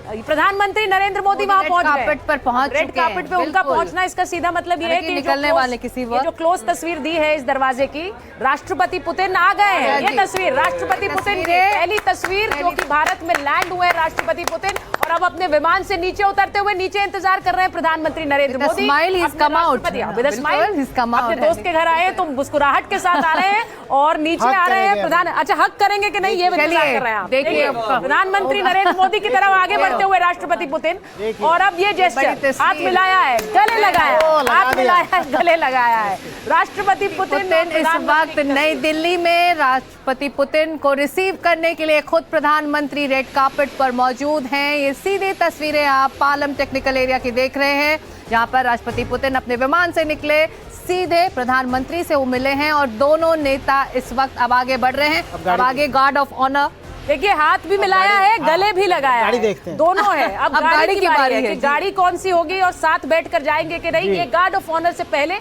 प्रधानमंत्री नरेंद्र मोदी वहां पहुंच गए, कार्पेट पर पहुंच चुके हैं। रेड कार्पेट पे उनका पहुंचना, इसका सीधा मतलब ये है कि निकलने वाले किसी वक्त जो क्लोज तस्वीर दी है इस दरवाजे की, राष्ट्रपति पुतिन आ गए हैं। ये तस्वीर राष्ट्रपति पुतिन की पहली तस्वीर जो कि भारत में लैंड हुए राष्ट्रपति पुतिन, और अब अपने विमान से नीचे उतरते हुए नीचे इंतजार कर रहे हैं प्रधानमंत्री नरेंद्र मोदी। अपने दोस्त के घर आए तो मुस्कुराहट के साथ आ रहे हैं और नीचे आ रहे हैं प्रधान। अच्छा, हक करेंगे कि नहीं ये इंतजार कर रहे हैं। देखिए प्रधानमंत्री नरेंद्र मोदी की तरफ आगे बढ़ते हुए राष्ट्रपति पुतिन, और अब ये जेस्चर, हाथ मिलाया है, गले लगाया, हाथ मिलाया है, गले लगाया है राष्ट्रपति पुतिन। इस वक्त नई दिल्ली में राष्ट्रपति पुतिन को रिसीव करने के लिए खुद प्रधानमंत्री रेड कार्पेट पर मौजूद हैं। ये सीधी तस्वीरें आप पालम टेक्निकल एरिया की देख रहे हैं, जहां पर राष्ट्रपति पुतिन अपने विमान से निकले, सीधे प्रधानमंत्री से वो मिले हैं और दोनों नेता इस वक्त अब आगे बढ़ रहे हैं। अब आगे गार्ड ऑफ ऑनर, देखिए हाथ भी मिलाया है, गले भी लगाया है, देखते हैं। दोनों है। अब गाड़ी की बारी है कि गाड़ी कौन सी होगी और साथ बैठकर जाएंगे कि नहीं। ये गार्ड ऑफ ऑनर से पहले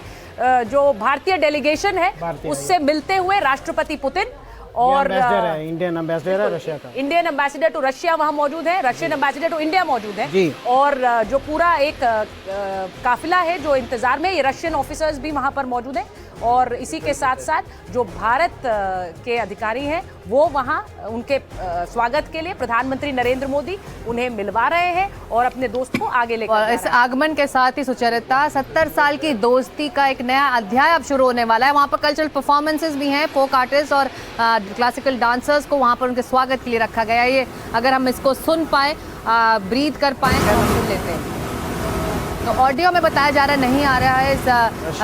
जो भारतीय डेलीगेशन है उससे मिलते हुए राष्ट्रपति पुतिन और इंडियन एम्बेसडर है रशिया का, इंडियन एम्बेसडर टू रशिया वहां मौजूद है, रशियन एम्बेसडर टू इंडिया मौजूद है, और जो पूरा एक काफिला है जो इंतजार में, ये रशियन ऑफिसर्स भी वहां पर मौजूद हैं। और इसी के साथ साथ जो भारत के अधिकारी हैं वो वहां उनके स्वागत के लिए प्रधानमंत्री नरेंद्र मोदी उन्हें मिलवा रहे हैं और अपने दोस्त को आगे लेकर जा रहे हैं। इस आगमन के साथ ही सुचरिता 70 साल की दोस्ती का एक नया अध्याय अब शुरू होने वाला है। वहाँ पर कल्चरल परफॉर्मेंसेस भी हैं, फोक आर्टिस्ट और क्लासिकल डांसर्स को वहाँ पर उनके स्वागत के लिए रखा गया है। ये अगर हम इसको सुन पाए, ब्रीथ कर पाए तो हम सुन लेते हैं। तो ऑडियो में बताया जा रहा नहीं आ रहा है इस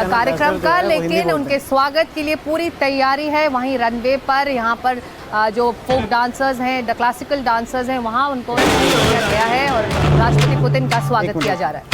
कार्यक्रम का, लेकिन उनके स्वागत के लिए पूरी तैयारी है। वहीं रनवे पर यहाँ पर जो फोक डांसर्स हैं, द क्लासिकल डांसर्स हैं, वहाँ उनको किया गया है और राष्ट्रपति पुतिन का स्वागत किया जा रहा है।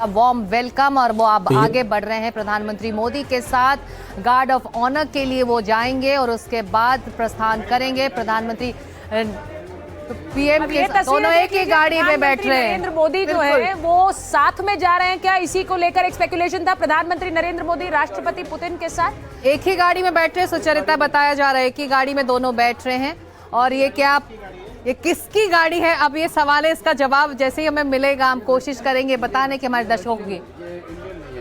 वार्म वेलकम, और वो अब आगे बढ़ रहे हैं प्रधानमंत्री मोदी के साथ। गार्ड ऑफ ऑनर के लिए वो जाएंगे और उसके बाद प्रस्थान करेंगे। प्रधानमंत्री पीएम के दोनों एक ही गाड़ी में बैठ रहे हैं। नरेंद्र मोदी जो है वो साथ में जा रहे हैं क्या? इसी को लेकर एक स्पेकुलेशन था। प्रधानमंत्री नरेंद्र मोदी राष्ट्रपति पुतिन के साथ एक ही गाड़ी में बैठ रहे हैं। सुचरिता बताया जा रहा है कि गाड़ी में दोनों बैठ रहे हैं, और ये किसकी गाड़ी है? अब ये सवाल है, इसका जवाब जैसे ही हमें मिलेगा हम कोशिश करेंगे बताने की हमारे दर्शकों की।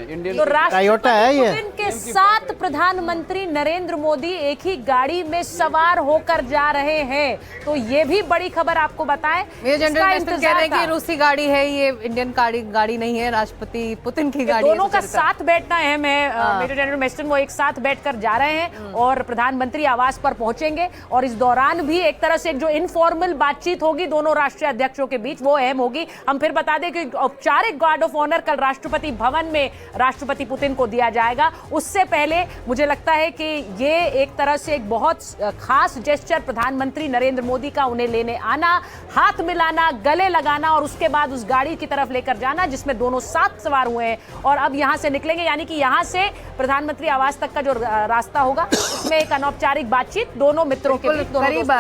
तो राष्ट्रपति पुतिन के साथ प्रधानमंत्री नरेंद्र मोदी एक ही गाड़ी में सवार होकर जा रहे हैं, तो ये भी बड़ी खबर आपको बताएं। मेजर जनरल कह रहे हैं कि रूसी गाड़ी है, ये इंडियन गाड़ी नहीं है, राष्ट्रपति पुतिन की गाड़ी है। दोनों का साथ बैठना है। मेजर जनरल मेस्टन वो एक साथ बैठकर जा रहे हैं और प्रधानमंत्री आवास पर पहुंचेंगे, और इस दौरान भी एक तरह से जो इनफॉर्मल बातचीत होगी दोनों राष्ट्रीय अध्यक्षों के बीच वो अहम होगी। हम फिर बता दें कि औपचारिक गार्ड ऑफ ऑनर कल राष्ट्रपति भवन में राष्ट्रपति पुतिन को दिया जाएगा। उससे पहले मुझे लगता है कि ये एक तरह से एक बहुत खास जेस्चर प्रधानमंत्री नरेंद्र मोदी का, उन्हें लेने आना, हाथ मिलाना, गले लगाना और उसके बाद उस गाड़ी की तरफ लेकर जाना जिसमें दोनों साथ सवार हुए हैं और अब यहां से निकलेंगे। यानी कि यहां से प्रधानमंत्री आवास तक का जो रास्ता होगा उसमें एक अनौपचारिक बातचीत दोनों मित्रों के बीच, करीब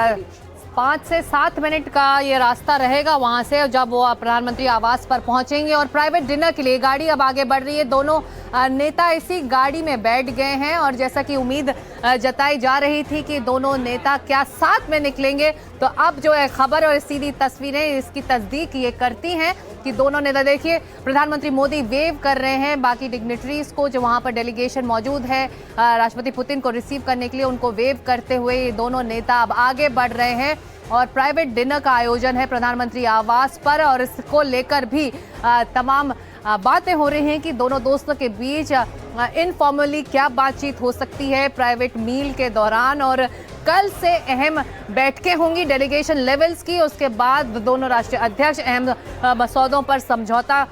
5 से 7 मिनट का ये रास्ता रहेगा वहाँ से, जब वो प्रधानमंत्री आवास पर पहुँचेंगे। और प्राइवेट डिनर के लिए गाड़ी अब आगे बढ़ रही है। दोनों नेता इसी गाड़ी में बैठ गए हैं, और जैसा कि उम्मीद जताई जा रही थी कि दोनों नेता क्या साथ में निकलेंगे, तो अब जो है खबर और सीधी तस्वीरें इसकी तस्दीक ये करती हैं कि दोनों नेता, देखिए प्रधानमंत्री मोदी वेव कर रहे हैं बाकी डिग्नेटरीज को, जो वहाँ पर डेलीगेशन मौजूद है राष्ट्रपति पुतिन को रिसीव करने के लिए, उनको वेव करते हुए ये दोनों नेता अब आगे बढ़ रहे हैं। और प्राइवेट डिनर का आयोजन है प्रधानमंत्री आवास पर, और इसको लेकर भी तमाम बातें हो रही हैं कि दोनों दोस्तों के बीच इनफॉर्मली क्या बातचीत हो सकती है प्राइवेट मील के दौरान। और कल से अहम बैठकें होंगी डेलीगेशन लेवल्स की, उसके बाद दोनों राष्ट्रीय अध्यक्ष अहम मसौदों पर समझौता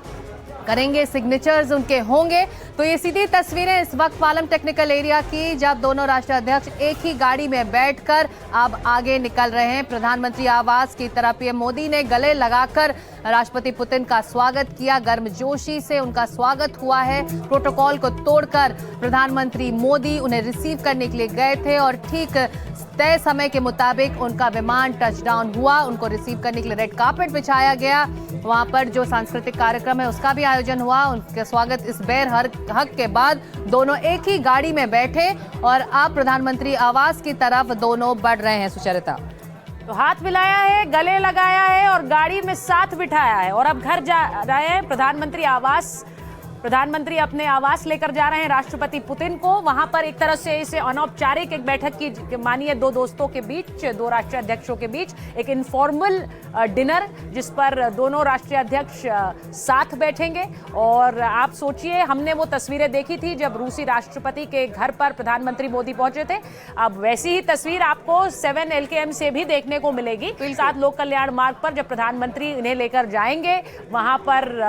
करेंगे, सिग्नेचर्स उनके होंगे। तो ये सीधी तस्वीरें इस वक्त पालम टेक्निकल एरिया की, जब दोनों राष्ट्रीय अध्यक्ष एक ही गाड़ी में बैठकर अब आगे निकल रहे हैं प्रधानमंत्री आवास की तरफ। पीएम मोदी ने गले लगाकर राष्ट्रपति पुतिन का स्वागत किया, गर्मजोशी से उनका स्वागत हुआ है। प्रोटोकॉल को तोड़कर प्रधानमंत्री मोदी उन्हें रिसीव करने के लिए गए थे और ठीक तय समय के मुताबिक उनका विमान टचडाउन हुआ। उनको रिसीव करने के लिए रेड कार्पेट बिछाया गया। वहां पर जो सांस्कृतिक कार्यक्रम है उसका भी आयोजन हुआ। उनका स्वागत इस बेर हक के बाद दोनों एक ही गाड़ी में बैठे और अब प्रधानमंत्री आवास की तरफ दोनों बढ़ रहे हैं। सुचरिता, तो हाथ मिलाया है, गले लगाया है और गाड़ी में साथ बिठाया है और अब घर जा रहे हैं प्रधानमंत्री आवास। प्रधानमंत्री अपने आवास लेकर जा रहे हैं राष्ट्रपति पुतिन को। वहां पर एक तरह से इसे अनौपचारिक एक बैठक की मानिए, दो दोस्तों के बीच, दो राष्ट्रीय अध्यक्षों के बीच एक इनफॉर्मल डिनर, जिस पर दोनों राष्ट्रीय अध्यक्ष साथ बैठेंगे। और आप सोचिए, हमने वो तस्वीरें देखी थी जब रूसी राष्ट्रपति के घर पर प्रधानमंत्री मोदी पहुंचे थे। अब वैसी ही तस्वीर आपको 7 LKM से भी देखने को मिलेगी। साथ लोक कल्याण मार्ग पर जब प्रधानमंत्री इन्हें लेकर जाएंगे, वहां पर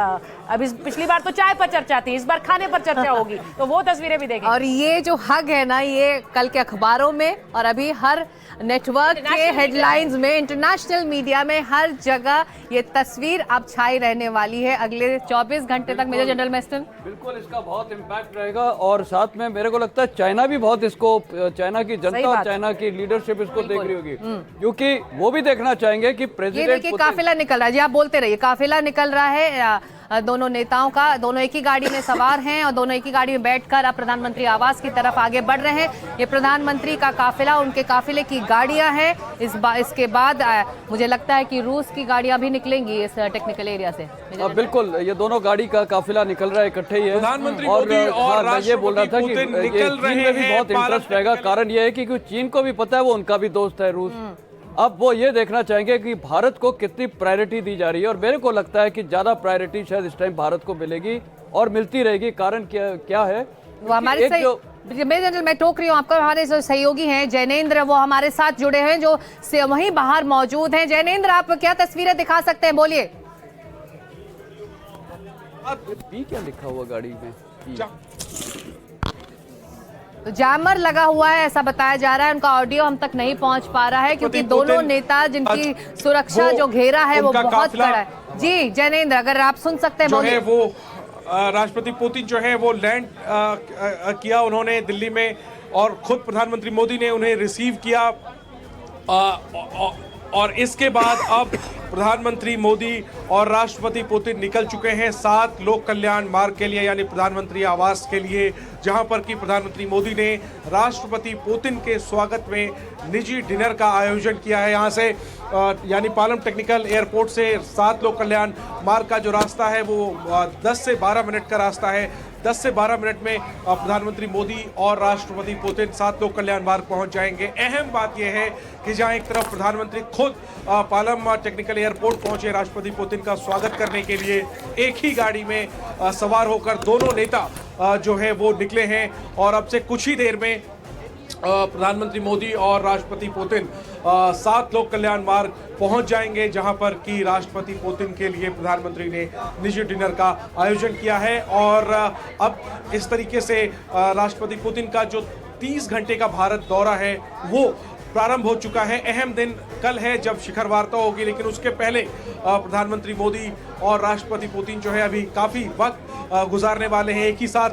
अभी पिछली बार तो चाय पर चर्चा थी, इस बार खाने पर चर्चा होगी, तो वो तस्वीरें भी देखेंगे। और ये जो हग है ना, ये कल के अखबारों में और अभी हर नेटवर्क के हेडलाइंस में, इंटरनेशनल मीडिया में, हर जगह ये तस्वीर अब छाई रहने वाली है अगले 24 घंटे तक। मेजर जनरल मेस्टन, बिल्कुल इसका बहुत इम्पैक्ट रहेगा और साथ में मेरे को लगता है चाइना भी बहुत इसको, चाइना की जनता और चाइना की लीडरशिप इसको देख रही होगी, क्योंकि वो भी देखना चाहेंगे कि प्रेसिडेंट। ये देखिए काफिला निकल रहा है, जी आप बोलते रहिए। काफिला निकल रहा है दोनों नेताओं का, दोनों एक ही गाड़ी में सवार हैं और दोनों एक ही गाड़ी में बैठकर अब प्रधानमंत्री आवास की तरफ आगे बढ़ रहे हैं। ये प्रधानमंत्री का काफिला, उनके काफिले की गाड़ियां हैं। इसके बाद मुझे लगता है कि रूस की गाड़ियां भी निकलेंगी इस टेक्निकल एरिया से। बिल्कुल, ये दोनों गाड़ी का काफिला निकल रहा है, इकट्ठे ही है। प्रधानमंत्री और मोदी और मैं ये बोल रहा था कि निकल चीन में भी बहुत इंटरेस्ट रहेगा। कारण ये है कि चीन को भी पता है वो उनका भी दोस्त है रूस। अब वो ये देखना चाहेंगे कि भारत को कितनी प्रायोरिटी दी जा रही है और मेरे को लगता है कि ज्यादा प्रायोरिटी शायद इस टाइम भारत को मिलेगी और मिलती रहेगी। कारण क्या है, वो हमारे मेजर जनरल, मैं टोक रही हूँ आपका, हमारे जो सहयोगी हैं जैनेंद्र, वो हमारे साथ जुड़े हैं, जो वहीं बाहर मौजूद हैं। जैनेंद्र, आप क्या तस्वीरें दिखा सकते हैं, बोलिए। क्या लिखा हुआ गाड़ी में? तो जैमर लगा हुआ है ऐसा बताया जा रहा है। उनका ऑडियो हम तक नहीं पहुंच पा रहा है क्योंकि दोनों नेता जिनकी सुरक्षा जो घेरा है वो बहुत बड़ा है। जी जैनेंद्र, अगर आप सुन सकते हैं जो है वो राष्ट्रपति पुतिन जो है वो लैंड किया उन्होंने दिल्ली में और खुद प्रधानमंत्री मोदी ने उन्हें रिसीव किया। और इसके बाद अब प्रधानमंत्री मोदी और राष्ट्रपति पुतिन निकल चुके हैं 7 लोक कल्याण मार्ग के लिए, यानी प्रधानमंत्री आवास के लिए, जहां पर कि प्रधानमंत्री मोदी ने राष्ट्रपति पुतिन के स्वागत में निजी डिनर का आयोजन किया है। यहां से यानी पालम टेक्निकल एयरपोर्ट से 7 लोक कल्याण मार्ग का जो रास्ता है वो 10 से 12 मिनट का रास्ता है। 10 से 12 मिनट में प्रधानमंत्री मोदी और राष्ट्रपति पुतिन 7 लोक कल्याण मार्ग पहुंच जाएंगे। अहम बात यह है कि जहां एक तरफ प्रधानमंत्री खुद पालम टेक्निकल एयरपोर्ट पहुंचे राष्ट्रपति पुतिन का स्वागत करने के लिए, एक ही गाड़ी में सवार होकर दोनों नेता जो है वो निकले हैं और अब से कुछ ही देर में प्रधानमंत्री मोदी और राष्ट्रपति पुतिन 7 लोक कल्याण मार्ग पहुंच जाएंगे, जहां पर कि राष्ट्रपति पुतिन के लिए प्रधानमंत्री ने निजी डिनर का आयोजन किया है। और अब इस तरीके से राष्ट्रपति पुतिन का जो 30 घंटे का भारत दौरा है वो प्रारंभ हो चुका है। अहम दिन कल है जब शिखर वार्ता होगी, लेकिन उसके पहले प्रधानमंत्री मोदी और राष्ट्रपति पुतिन जो है अभी काफ़ी वक्त गुजारने वाले हैं एक ही साथ।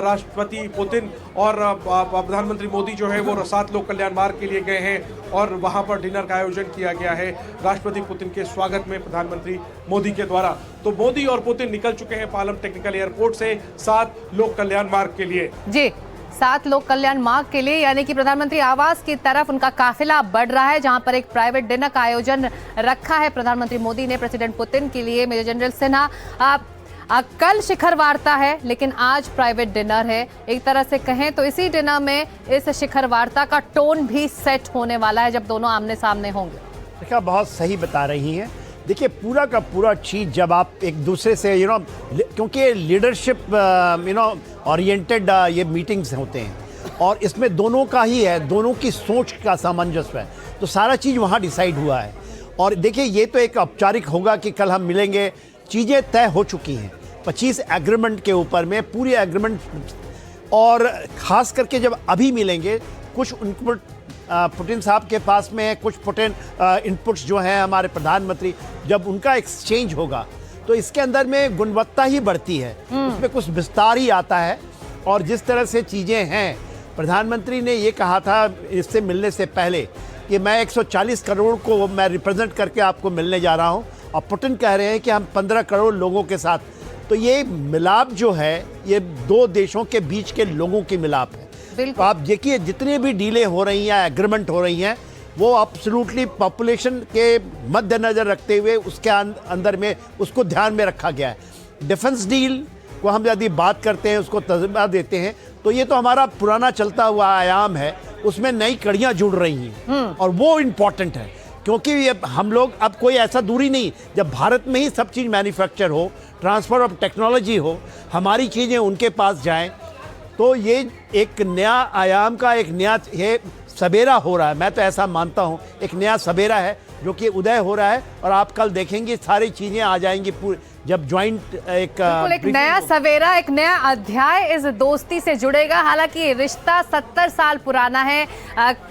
राष्ट्रपति पुतिन और प्रधानमंत्री मोदी जो है वो 7 लोक कल्याण मार्ग के लिए गए हैं और वहां पर डिनर का आयोजन किया गया है राष्ट्रपति पुतिन के स्वागत में प्रधानमंत्री मोदी के द्वारा। तो मोदी और पुतिन निकल चुके हैं पालम टेक्निकल एयरपोर्ट से 7 लोक कल्याण मार्ग के लिए। जी, 7 लोक कल्याण मार्ग के लिए, यानी कि प्रधानमंत्री आवास की तरफ उनका काफिला बढ़ रहा है, जहां पर एक प्राइवेट डिनर का आयोजन रखा है प्रधानमंत्री मोदी ने प्रेसिडेंट पुतिन के लिए। मेजर जनरल सिन्हा, कल शिखर वार्ता है लेकिन आज प्राइवेट डिनर है। एक तरह से कहें तो इसी डिनर में इस शिखर वार्ता का टोन भी सेट होने वाला है जब दोनों आमने सामने होंगे। देखा, बहुत सही बता रही हैं। देखिए, पूरा का पूरा चीज जब आप एक दूसरे से क्योंकि लीडरशिप ओरिएंटेड ये मीटिंग्स होते हैं और इसमें दोनों का ही है, दोनों की सोच का सामंजस्य है, तो सारा चीज़ वहाँ डिसाइड हुआ है। और देखिए, ये तो एक औपचारिक होगा कि कल हम मिलेंगे, चीज़ें तय हो चुकी हैं 25 एग्रीमेंट के ऊपर में पूरी एग्रीमेंट, और ख़ास करके जब अभी मिलेंगे कुछ इनपुट पुतिन साहब के पास में है, कुछ पुतिन इनपुट्स जो हैं हमारे प्रधानमंत्री, जब उनका एक्सचेंज होगा तो इसके अंदर में गुणवत्ता ही बढ़ती है, उसमें कुछ विस्तार ही आता है। और जिस तरह से चीज़ें हैं, प्रधानमंत्री ने ये कहा था इससे मिलने से पहले कि मैं 140 करोड़ को मैं रिप्रेजेंट करके आपको मिलने जा रहा हूँ, और पुतिन कह रहे हैं कि हम 15 करोड़ लोगों के साथ। तो ये मिलाप जो है ये दो देशों के बीच के लोगों की मिलाप है। तो आप देखिए जितने भी डीले हो रही हैं, एग्रीमेंट हो रही हैं, वो एब्सोल्युटली पॉपुलेशन के मद्देनजर रखते हुए उसके अंदर में उसको ध्यान में रखा गया है। डिफेंस डील को हम यदि बात करते हैं, उसको तर्जुमा देते हैं, तो ये तो हमारा पुराना चलता हुआ आयाम है, उसमें नई कड़ियाँ जुड़ रही हैं और वो इम्पॉर्टेंट है, क्योंकि ये हम लोग अब कोई ऐसा दूरी नहीं, जब भारत में ही सब चीज़ मैन्युफैक्चर हो, ट्रांसफ़र ऑफ टेक्नोलॉजी हो, हमारी चीज़ें उनके पास जाएं, तो ये एक नया आयाम का एक नया ये सवेरा हो रहा है। मैं तो ऐसा मानता हूँ एक नया सवेरा है जो कि उदय हो रहा है, और आप कल देखेंगे सारी चीज़ें आ जाएंगी पूरे, जब ज्वाइंट एक नया सवेरा, एक नया अध्याय इस दोस्ती से जुड़ेगा। हालांकि ये रिश्ता 70 साल पुराना है,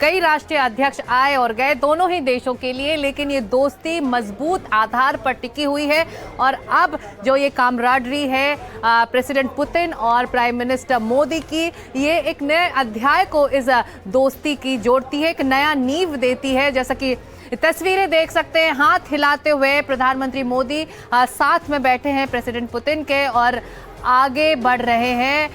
कई राष्ट्रीय अध्यक्ष आए और गए दोनों ही देशों के लिए, लेकिन ये दोस्ती मजबूत आधार पर टिकी हुई है। और अब जो ये कामराडरी है प्रेसिडेंट पुतिन और प्राइम मिनिस्टर मोदी की, ये एक नए अध्याय को इस दोस्ती की जोड़ती है, एक नया नींव देती है। जैसा कि तस्वीरें देख सकते हैं, हाथ हिलाते हुए प्रधानमंत्री मोदी साथ में बैठे हैं प्रेसिडेंट पुतिन के और आगे बढ़ रहे हैं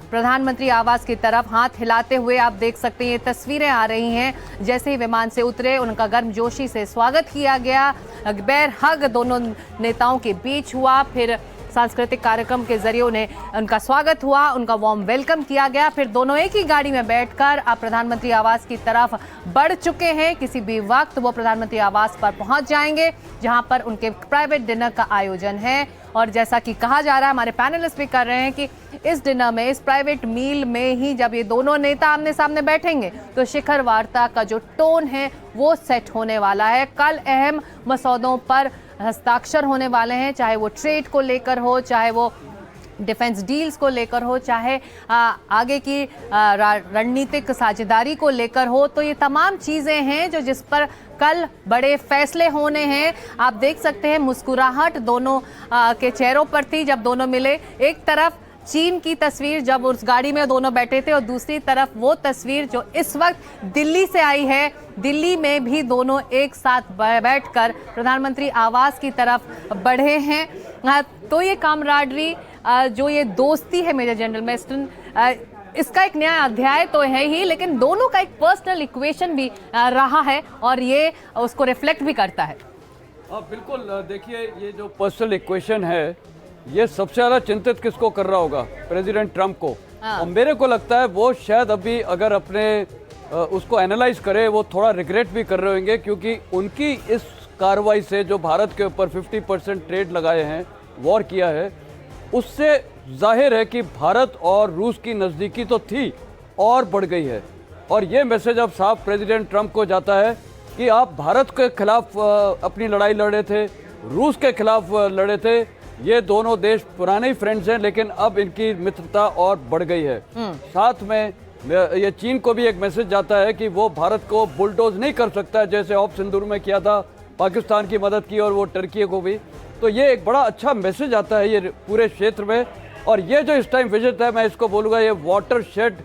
प्रधानमंत्री आवास की तरफ, हाथ हिलाते हुए। आप देख सकते हैं ये तस्वीरें आ रही हैं, जैसे ही विमान से उतरे उनका गर्मजोशी से स्वागत किया गया, बेर हग दोनों नेताओं के बीच हुआ, फिर सांस्कृतिक कार्यक्रम के जरिए उन्हें उनका स्वागत हुआ, उनका वार्म वेलकम किया गया, फिर दोनों एक ही गाड़ी में बैठकर अब प्रधानमंत्री आवास की तरफ बढ़ चुके हैं। किसी भी वक्त वो प्रधानमंत्री आवास पर पहुंच जाएंगे, जहां पर उनके प्राइवेट डिनर का आयोजन है। और जैसा कि कहा जा रहा है, हमारे पैनलिस्ट भी कर रहे हैं कि इस डिनर में, इस प्राइवेट मील में ही जब ये दोनों नेता आमने सामने बैठेंगे तो शिखर वार्ता का जो टोन है वो सेट होने वाला है। कल अहम मसौदों पर हस्ताक्षर होने वाले हैं, चाहे वो ट्रेड को लेकर हो, चाहे वो डिफेंस डील्स को लेकर हो, चाहे आगे की रणनीतिक साझेदारी को लेकर हो। तो ये तमाम चीज़ें हैं जो जिस पर कल बड़े फैसले होने हैं। आप देख सकते हैं मुस्कुराहट दोनों के चेहरों पर थी जब दोनों मिले। एक तरफ चीन की तस्वीर जब उस गाड़ी में दोनों बैठे थे, और दूसरी तरफ वो तस्वीर जो इस वक्त दिल्ली से आई है। दिल्ली में भी दोनों एक साथ बैठकर प्रधानमंत्री आवास की तरफ बढ़े हैं। तो ये कामराडरी, जो ये दोस्ती है मेजर जनरल मेस्टन, इसका एक नया अध्याय तो है ही, लेकिन दोनों का एक पर्सनल इक्वेशन भी रहा है और ये उसको रिफ्लेक्ट भी करता है। बिल्कुल, देखिए ये जो पर्सनल इक्वेशन है ये सबसे ज़्यादा चिंतित किसको कर रहा होगा? प्रेसिडेंट ट्रंप को। और मेरे को लगता है वो शायद अभी अगर अपने उसको एनालाइज करे, वो थोड़ा रिग्रेट भी कर रहे होंगे, क्योंकि उनकी इस कार्रवाई से जो भारत के ऊपर 50% ट्रेड लगाए हैं, वॉर किया है, उससे जाहिर है कि भारत और रूस की नज़दीकी तो थी और बढ़ गई है। और ये मैसेज अब साफ प्रेसिडेंट ट्रंप को जाता है कि आप भारत के खिलाफ अपनी लड़ाई लड़े थे, रूस के खिलाफ लड़े थे, ये दोनों देश पुराने ही फ्रेंड्स हैं, लेकिन अब इनकी मित्रता और बढ़ गई है। साथ में ये चीन को भी एक मैसेज जाता है कि वो भारत को बुलडोज नहीं कर सकता है, जैसे ऑप सिंदूर में किया था, पाकिस्तान की मदद की और वो टर्की को भी। तो ये एक बड़ा अच्छा मैसेज आता है ये पूरे क्षेत्र में। और ये जो इस टाइम विजिट है, मैं इसको बोलूँगा ये वाटर शेड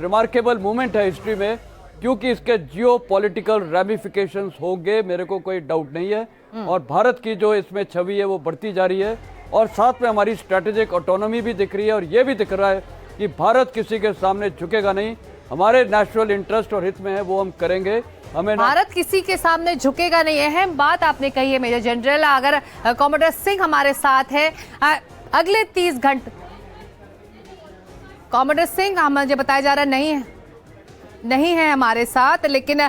रिमार्केबल मूवमेंट है हिस्ट्री में, क्योंकि इसके जियो पॉलिटिकल रैमिफिकेशंस होंगे, मेरे को कोई डाउट नहीं है। और भारत की जो इसमें छवि है वो बढ़ती जा रही है, और साथ में हमारी स्ट्रैटेजिक ऑटोनॉमी भी दिख रही है। और ये भी दिख रहा है कि भारत किसी के सामने झुकेगा नहीं, हमारे नेशनल इंटरेस्ट और हित में है वो हम करेंगे। हमें भारत किसी के सामने झुकेगा नहीं। अहम बात आपने कही है मेजर जनरल। अगर कॉमोडर सिंह हमारे साथ है अगले 30 घंटे, कॉमोडर सिंह मुझे बताया जा रहा नहीं है हमारे साथ, लेकिन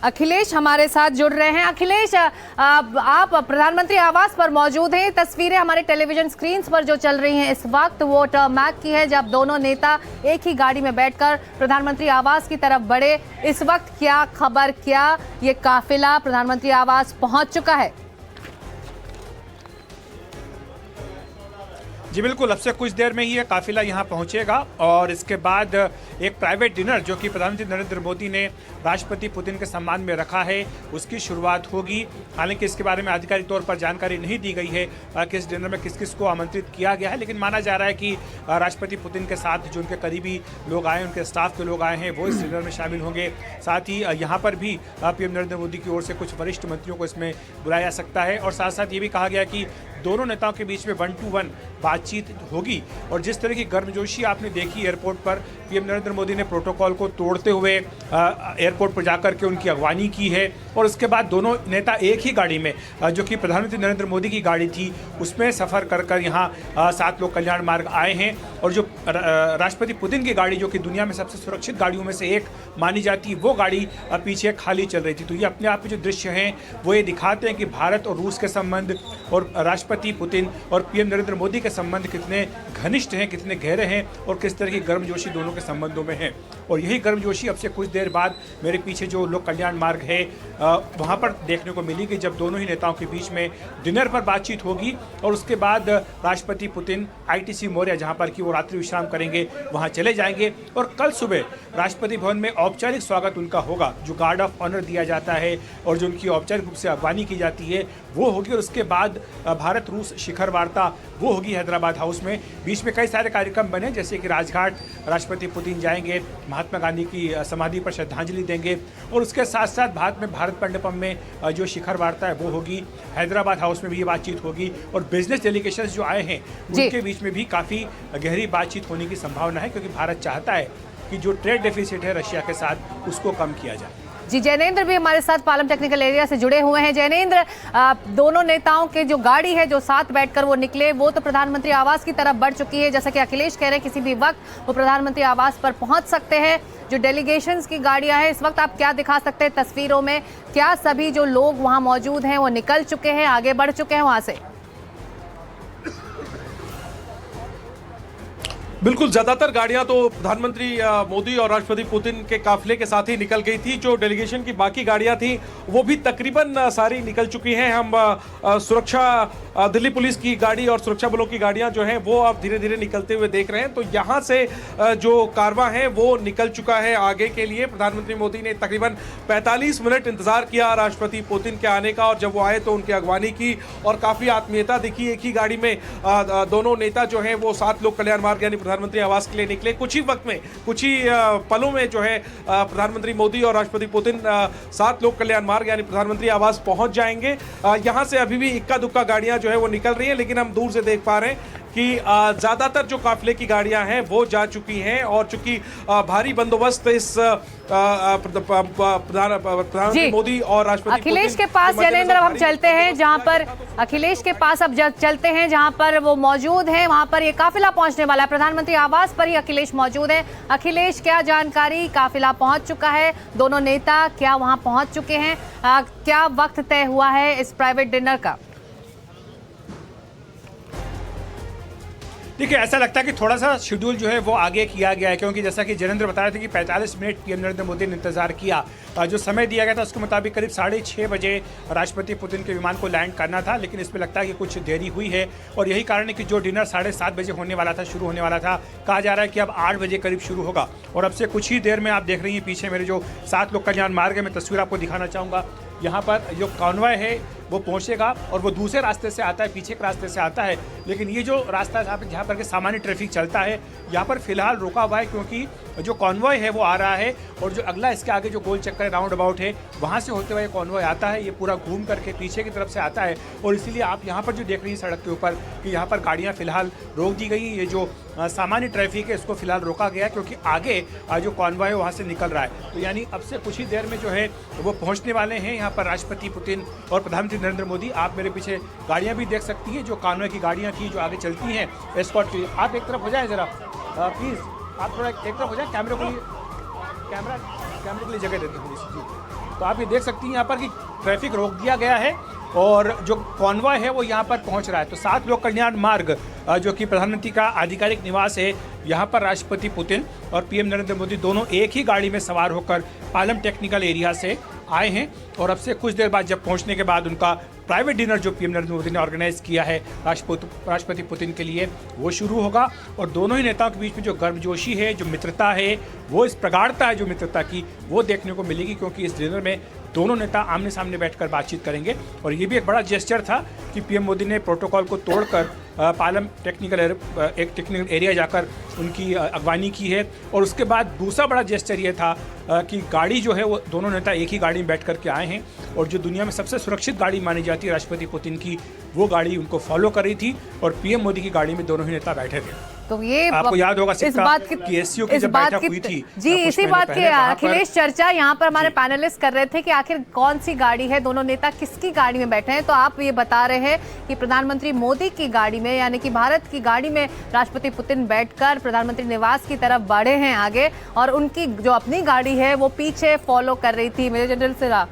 अखिलेश हमारे साथ जुड़ रहे हैं। अखिलेश, आप प्रधानमंत्री आवास पर मौजूद हैं। तस्वीरें हमारे टेलीविजन स्क्रीन्स पर जो चल रही हैं इस वक्त वो टर्मैक की है, जब दोनों नेता एक ही गाड़ी में बैठकर प्रधानमंत्री आवास की तरफ बढ़े। इस वक्त क्या खबर, क्या ये काफिला प्रधानमंत्री आवास पहुंच चुका है? जी बिल्कुल, अब से कुछ देर में ही ये काफिला यहाँ पहुँचेगा और इसके बाद एक प्राइवेट डिनर जो कि प्रधानमंत्री नरेंद्र मोदी ने राष्ट्रपति पुतिन के सम्मान में रखा है उसकी शुरुआत होगी। हालांकि इसके बारे में आधिकारिक तौर पर जानकारी नहीं दी गई है कि इस डिनर में किस किस को आमंत्रित किया गया है, लेकिन माना जा रहा है कि राष्ट्रपति पुतिन के साथ जो उनके करीबी लोग आए, उनके स्टाफ के लोग आए हैं, वो इस डिनर में शामिल होंगे। साथ ही यहाँ पर भी पीएम नरेंद्र मोदी की ओर से कुछ वरिष्ठ मंत्रियों को इसमें बुलाया जा सकता है और साथ साथ ये भी कहा गया कि दोनों नेताओं के बीच में 1-to-1 बातचीत होगी। और जिस तरह की गर्मजोशी आपने देखी एयरपोर्ट पर, पीएम नरेंद्र मोदी ने प्रोटोकॉल को तोड़ते हुए एयरपोर्ट पर जाकर के उनकी अगवानी की है और उसके बाद दोनों नेता एक ही गाड़ी में जो कि प्रधानमंत्री नरेंद्र मोदी की गाड़ी थी उसमें सफ़र कर कर यहाँ 7 लोक कल्याण मार्ग आए हैं। और जो राष्ट्रपति पुतिन की गाड़ी जो कि दुनिया में सबसे सुरक्षित गाड़ियों में से एक मानी जाती है, वो गाड़ी पीछे खाली चल रही थी। तो ये अपने आप में जो दृश्य हैं वो ये दिखाते हैं कि भारत और रूस के संबंध और राष्ट्रपति पुतिन और पीएम नरेंद्र मोदी के संबंध कितने घनिष्ठ हैं, कितने गहरे हैं और किस तरह की गर्मजोशी दोनों के संबंधों में है। और यही गर्मजोशी अब से कुछ देर बाद मेरे पीछे जो लोक कल्याण मार्ग है वहाँ पर देखने को मिली कि जब दोनों ही नेताओं के बीच में डिनर पर बातचीत होगी और उसके बाद राष्ट्रपति पुतिन ITC मौर्य जहाँ पर कि वो रात्रि विश्राम करेंगे वहाँ चले जाएंगे और कल सुबह राष्ट्रपति भवन में औपचारिक स्वागत उनका होगा, जो गार्ड ऑफ ऑनर दिया जाता है और जो उनकी औपचारिक रूप से अगवानी की जाती है वो होगी। और उसके बाद भारत रूस शिखर वार्ता वो होगी हैदराबाद हाउस में। बीच में कई सारे कार्यक्रम बने, जैसे कि राजघाट राष्ट्रपति पुतिन जाएंगे, महात्मा गांधी की समाधि पर श्रद्धांजलि देंगे और उसके साथ साथ भारत मंडपम में जो शिखर वार्ता है वो होगी। हैदराबाद हाउस में भी ये बातचीत होगी और बिजनेस डेलीगेशंस जो आए हैं उनके बीच में भी काफ़ी गहरी बातचीत होने की संभावना है, क्योंकि भारत चाहता है कि जो ट्रेड डेफिसिट है रशिया के साथ उसको कम किया जाए। जी, जैनेंद्र भी हमारे साथ पालम टेक्निकल एरिया से जुड़े हुए हैं। जैनेंद्र, दोनों नेताओं के जो गाड़ी है जो साथ बैठकर वो निकले, वो तो प्रधानमंत्री आवास की तरफ बढ़ चुकी है। जैसा कि अखिलेश कह रहे हैं किसी भी वक्त वो प्रधानमंत्री आवास पर पहुंच सकते हैं। जो डेलीगेशंस की गाड़ियां हैं इस वक्त आप क्या दिखा सकते हैं तस्वीरों में? क्या सभी जो लोग वहां मौजूद हैं वो निकल चुके हैं, आगे बढ़ चुके हैं वहां से? बिल्कुल, ज्यादातर गाड़ियां तो प्रधानमंत्री मोदी और राष्ट्रपति पुतिन के काफिले के साथ ही निकल गई थी। जो डेलीगेशन की बाकी गाड़ियां थी वो भी तकरीबन सारी निकल चुकी हैं। हम सुरक्षा दिल्ली पुलिस की गाड़ी और सुरक्षा बलों की गाड़ियां जो हैं वो अब धीरे धीरे निकलते हुए देख रहे हैं। तो यहां से जो कारवां है वो निकल चुका है आगे के लिए। प्रधानमंत्री मोदी ने तकरीबन 45 मिनट इंतजार किया राष्ट्रपति पुतिन के आने का और जब वो आए तो उनकी अगवानी की और काफी आत्मीयता दिखी। एक ही गाड़ी में दोनों नेता जो है वो 7 लोक कल्याण मार्ग यानी प्रधानमंत्री आवास के लिए निकले। कुछ ही वक्त में, कुछ ही पलों में जो है प्रधानमंत्री मोदी और राष्ट्रपति पुतिन 7 लोक कल्याण मार्ग यानी प्रधानमंत्री आवास पहुंच जाएंगे। यहां से अभी भी इक्का दुक्का गाड़ियां जो है वो निकल रही हैं, लेकिन हम दूर से देख पा रहे हैं कि ज्यादातर जो काफिले की गाड़ियां हैं वो जा चुकी हैं और चूंकि भारी बंदोबस्त इस प्रधानमंत्री मोदी और राष्ट्रपति अखिलेश के पास जैनेंद्र अब हम चलते हैं जहां पर अखिलेश के पास अब चलते हैं जहां पर वो मौजूद हैं। वहां पर ये काफिला पहुंचने वाला है, प्रधानमंत्री आवास पर ही अखिलेश मौजूद है। अखिलेश, क्या जानकारी? काफिला पहुंच चुका है, दोनों नेता क्या वहां पहुंच चुके हैं? क्या वक्त तय हुआ है इस प्राइवेट डिनर का? देखिए, ऐसा लगता है कि थोड़ा सा शेड्यूल जो है वो आगे किया गया है, क्योंकि जैसा कि जैनेंद्र बता रहे थे कि 45 मिनट पीएम नरेंद्र मोदी ने इंतजार किया। जो समय दिया गया था उसके मुताबिक करीब 6:30 बजे राष्ट्रपति पुतिन के विमान को लैंड करना था, लेकिन इसमें लगता है कि कुछ देरी हुई है और यही कारण है कि जो डिनर 7:30 बजे होने वाला था, शुरू होने वाला था, कहा जा रहा है कि अब 8 बजे करीब शुरू होगा। और अब से कुछ ही देर में आप देख रही हैं पीछे मेरे जो 7 लोक कल्याण मार्ग है, मैं तस्वीर आपको दिखाना चाहूँगा। यहाँ पर जो कॉन्वॉय है वो पहुँचेगा और वो दूसरे रास्ते से आता है, पीछे के रास्ते से आता है, लेकिन ये जो रास्ता जहाँ पर के सामान्य ट्रैफिक चलता है यहाँ पर फिलहाल रुका हुआ है, क्योंकि जो कॉन्वॉय है वो आ रहा है और जो अगला इसके आगे जो गोल चक्कर राउंड अबाउट है वहाँ से होते हुए कॉन्वॉय आता है। ये पूरा घूम करके पीछे की तरफ से आता है और इसीलिए आप यहाँ पर जो देख रही हैं सड़क के ऊपर कि यहाँ पर गाड़ियाँ फिलहाल रोक दी गई। ये जो सामान्य ट्रैफिक है इसको फिलहाल रोका गया है, क्योंकि आगे जो कॉन्वॉय है वहाँ से निकल रहा है। तो यानी अब से कुछ ही देर में जो है वो पहुँचने वाले हैं यहाँ पर राष्ट्रपति पुतिन और प्रधानमंत्री नरेंद्र मोदी। आप मेरे पीछे गाड़ियाँ भी देख सकती हैं, जो कॉन्वॉय की गाड़ियाँ थी जो आगे चलती हैं एस्कॉर्ट की। आप एक तरफ हो जाएं ज़रा प्लीज़, आप थोड़ा एक तरफ हो जाएं, कैमरे के लिए जगह देते हैं जी। तो आप ये देख सकती हैं यहाँ पर कि ट्रैफिक रोक दिया गया है और जो कॉन्वॉय है वो यहाँ पर पहुँच रहा है। तो 7 लोक कल्याण मार्ग जो कि प्रधानमंत्री का आधिकारिक निवास है, यहाँ पर राष्ट्रपति पुतिन और पीएम नरेंद्र मोदी दोनों एक ही गाड़ी में सवार होकर पालम टेक्निकल एरिया से आए हैं और अब से कुछ देर बाद जब पहुँचने के बाद उनका प्राइवेट डिनर जो पीएम नरेंद्र मोदी ने ऑर्गेनाइज किया है राष्ट्रपति पुतिन के लिए, वो शुरू होगा। और दोनों ही नेताओं के बीच में जो गर्मजोशी है, जो मित्रता है, वो इस प्रगाढ़ता है जो मित्रता की, वो देखने को मिलेगी, क्योंकि इस डिनर में दोनों नेता आमने सामने बैठकर बातचीत करेंगे। और ये भी एक बड़ा जेस्चर था कि पीएम मोदी ने प्रोटोकॉल को तोड़कर एक टेक्निकल एरिया जाकर उनकी अगवानी की है। और उसके बाद दूसरा बड़ा जेस्चर ये था कि गाड़ी जो है वो दोनों नेता एक ही गाड़ी में बैठ करके आए हैं, और जो दुनिया में सबसे सुरक्षित गाड़ी मानी जाती है राष्ट्रपति पुतिन की, वो गाड़ी उनको फॉलो कर रही थी, और पीएम मोदी की गाड़ी में दोनों ही नेता बैठे थे। तो ये आपको याद होगा इस बात की एससीओ की जब बैठक हुई थी जी, इसी बात की अखिलेश चर्चा यहाँ पर हमारे पैनलिस्ट कर रहे थे कि आखिर कौन सी गाड़ी है, दोनों नेता किसकी गाड़ी में बैठे हैं। तो आप ये बता रहे हैं कि प्रधानमंत्री मोदी की गाड़ी में, यानी कि भारत की गाड़ी में राष्ट्रपति पुतिन बैठकर प्रधानमंत्री निवास की तरफ बढ़े हैं आगे, और उनकी जो अपनी गाड़ी है वो पीछे फॉलो कर रही थी। मेजर जनरल सिरा,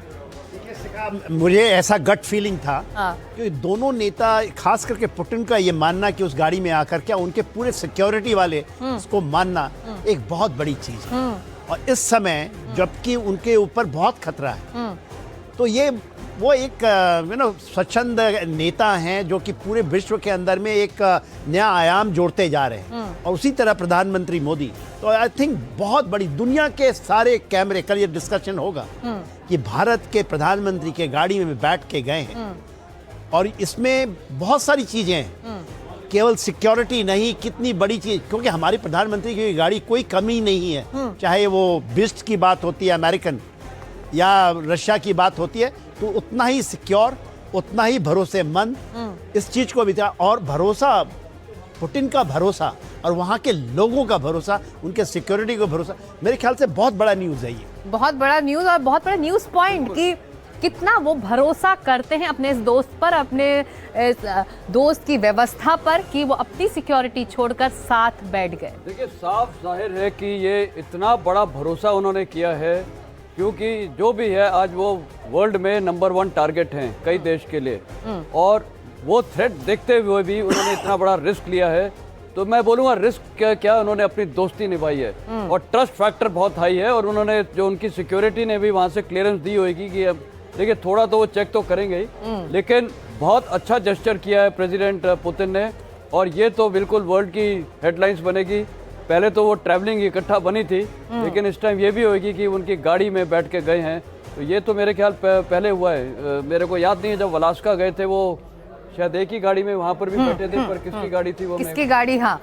मुझे ऐसा गट फीलिंग था हाँ। कि दोनों नेता, खास करके पुतिन का ये मानना कि उस गाड़ी में आकर क्या उनके पूरे सिक्योरिटी वाले उसको मानना एक बहुत बड़ी चीज है। और इस समय जबकि उनके ऊपर बहुत खतरा है, तो ये वो एक स्वच्छंद नेता हैं जो कि पूरे विश्व के अंदर में एक नया आयाम जोड़ते जा रहे हैं। और उसी तरह प्रधानमंत्री मोदी, तो आई थिंक बहुत बड़ी दुनिया के सारे कैमरे, कल ये डिस्कशन होगा कि भारत के प्रधानमंत्री के गाड़ी में बैठ के गए हैं, और इसमें बहुत सारी चीजें हैं, केवल सिक्योरिटी नहीं, कितनी बड़ी चीज, क्योंकि हमारे प्रधानमंत्री की गाड़ी कोई कमी नहीं है, चाहे वो बिस्ट की बात होती है अमेरिकन या रशिया की बात होती है, तो उतना ही सिक्योर, उतना ही भरोसेमंद इस चीज को भी था। और भरोसा, पुतिन का भरोसा और वहाँ के लोगों का भरोसा, उनके सिक्योरिटी का भरोसा, मेरे ख्याल से बहुत बड़ा न्यूज़ है ये, बहुत बड़ा न्यूज़ और बहुत बड़ा न्यूज़ पॉइंट कि कितना वो भरोसा करते हैं अपने इस दोस्त पर, अपने इस दोस्त की व्यवस्था पर, कि वो अपनी सिक्योरिटी छोड़कर साथ बैठ गए। देखिए, साफ जाहिर है कि ये इतना बड़ा भरोसा उन्होंने किया है, क्योंकि जो भी है आज वो वर्ल्ड में नंबर 1 टारगेट हैं कई देश के लिए, और वो थ्रेट देखते हुए भी उन्होंने इतना बड़ा रिस्क लिया है। तो मैं बोलूँगा रिस्क क्या उन्होंने अपनी दोस्ती निभाई है, और ट्रस्ट फैक्टर बहुत हाई है। और उन्होंने जो उनकी सिक्योरिटी ने भी वहाँ से क्लियरेंस दी होगी कि अब देखिए थोड़ा तो वो चेक तो करेंगे ही, लेकिन बहुत अच्छा जेस्चर किया है प्रेसिडेंट पुतिन ने, और ये तो बिल्कुल वर्ल्ड की हेडलाइंस बनेगी। पहले तो वो ट्रैवलिंग इकट्ठा बनी थी, लेकिन इस टाइम ये भी होगी कि उनकी गाड़ी में बैठ के गए हैं। तो ये तो मेरे ख्याल पहले हुआ है, मेरे को याद नहीं है, जब अलास्का गए थे वो शायद एक ही गाड़ी में वहाँ पर भी बैठे थे, पर किसकी गाड़ी थी वो किसकी गाड़ी, हाँ।